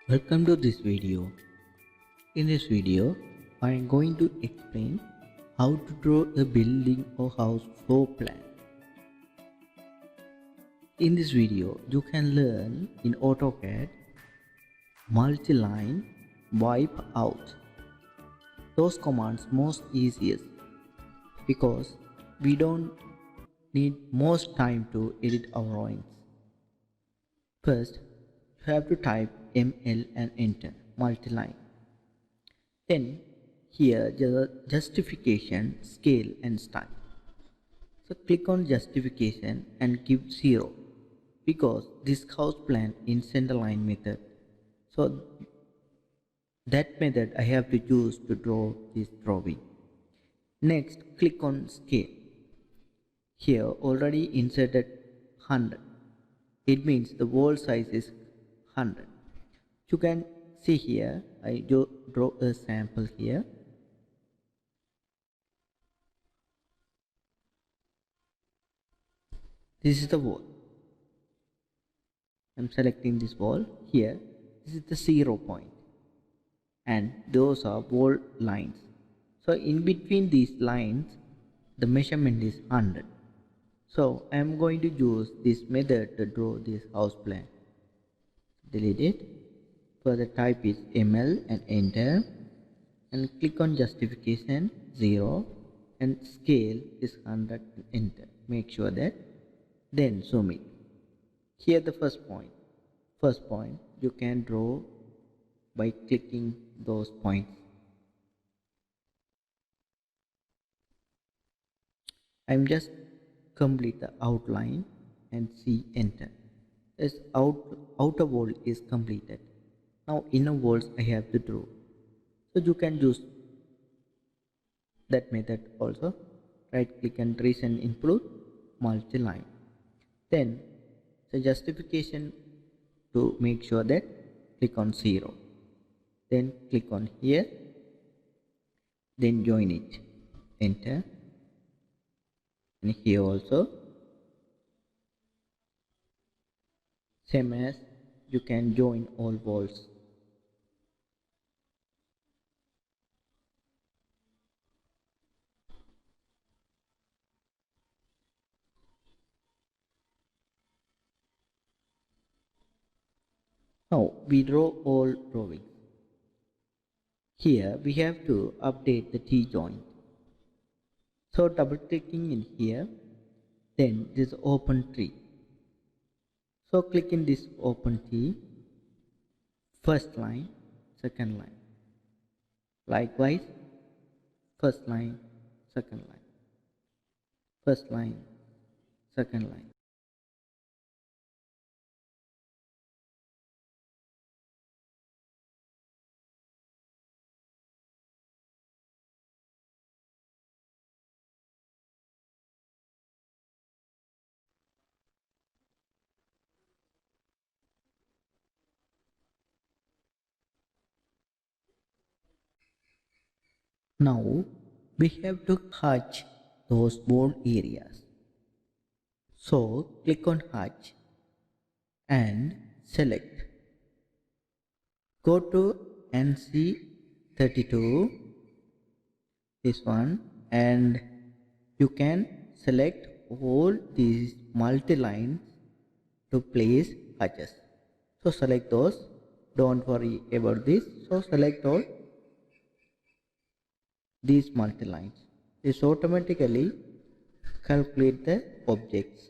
Welcome to this video. In this video, I am going to explain how to draw a building or house floor plan. In this video, you can learn in AutoCAD, multi-line, wipe out. Those commands most easiest because we don't need most time to edit our drawings. First, you have to type ML and enter multi-line. Then here justification, scale and style. So click on justification and give 0 because this house plan in centerline method. So that method I have to use to draw this drawing. Next click on scale. Here already inserted 100. It means the wall size is 100. You can see here I draw a sample here. This is the wall. I'm selecting this wall here. This is the 0 point and those are wall lines. So in between these lines the measurement is 100. So I am going to use this method to draw this house plan. Delete it. Further type is ML and enter and click on justification 0 and scale is 100 and enter. Make sure that, then zoom it. Here the first point you can draw by clicking those points. I'm just complete the outline and see enter. This outer wall is completed. Now inner walls I have to draw. So you can use that method also. Right click and trace and include multi-line. Then the justification to make sure that click on 0. Then click on here. Then join it. Enter. And here also. Same as you can join all walls. Now we draw all drawings. Here we have to update the T-joint. So double clicking in here, then this open tree. So click in this open tree, first line, second line. Likewise, first line, second line. First line, second line. Now we have to hatch those wall areas. So click on hatch and select. Go to NC32, this one, and you can select all these multi-lines to place hatches. So select those, don't worry about this. So select all these multi-lines. This automatically calculate the objects.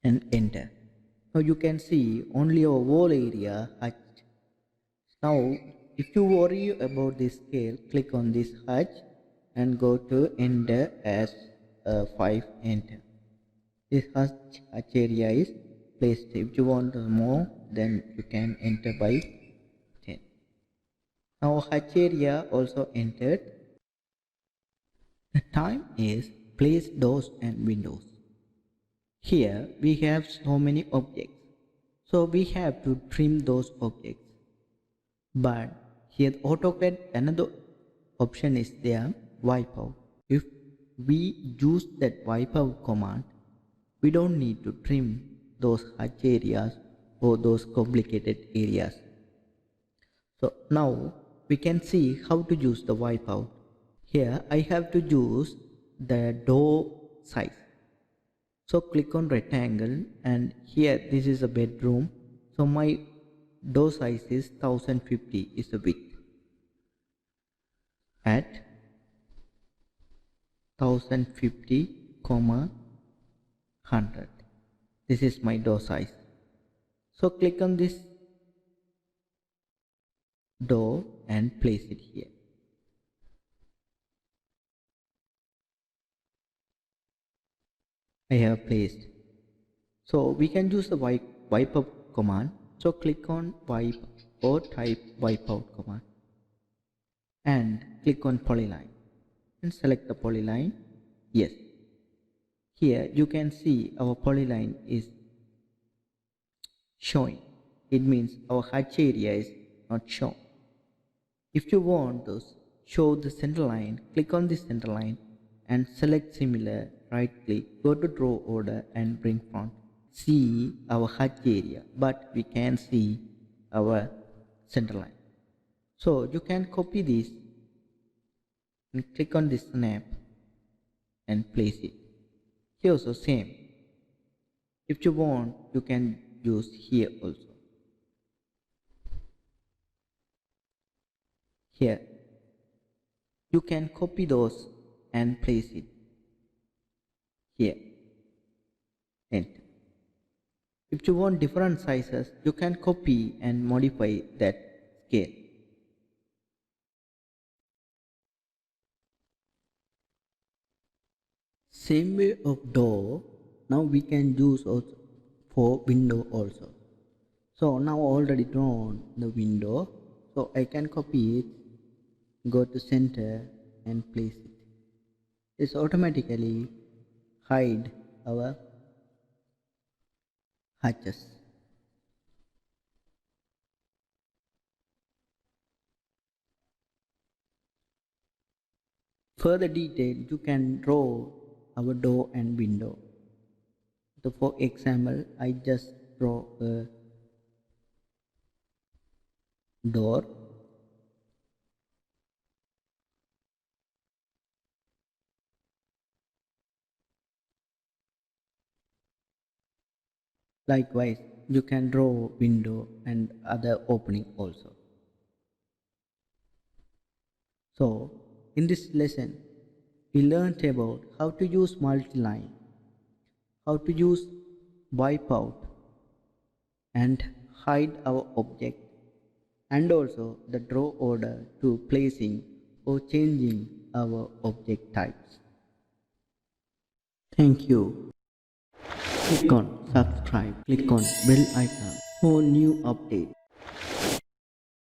And enter. Now you can see only a wall area hatched. Now if you worry about this scale, click on this hatch and go to enter as 5, enter. This hatch area is placed. If you want more, then you can enter by 10. Now hatch area also entered. The time is place doors and windows. Here we have so many objects, so we have to trim those objects. But here AutoCAD another option is there, wipeout. If we use that wipeout command, we don't need to trim those hatch areas or those complicated areas. So now we can see how to use the wipeout. Here I have to use the door size. So click on rectangle, and here this is a bedroom. So my door size is 1050 is the width. At 1050, 100. This is my door size. So click on this door and place it here. I have placed. So we can use the wipeout command. So click on wipe or type wipeout command and click on polyline and select the polyline. Yes. Here you can see our polyline is showing. It means our hatch area is not shown. If you want to show the center line, click on the center line and select similar, right click, go to draw order and bring front. See our hatch area, but we can see our center line. So you can copy this and click on this snap and place it. Here also same. If you want, you can use here also. Here you can copy those and place it here. Enter. If you want different sizes, you can copy and modify that scale. Same way of door, now we can use also for window also. So now already drawn the window, so I can copy it, go to center and place it. This automatically hide our hatches. Further detail, you can draw our door and window. So for example, I just draw a door. Likewise, you can draw window and other opening also. So, in this lesson, we learned about how to use multi-line, how to use wipeout and hide our object, and also the draw order to placing or changing our object types. Thank you. Click on subscribe, click on bell icon for new updates.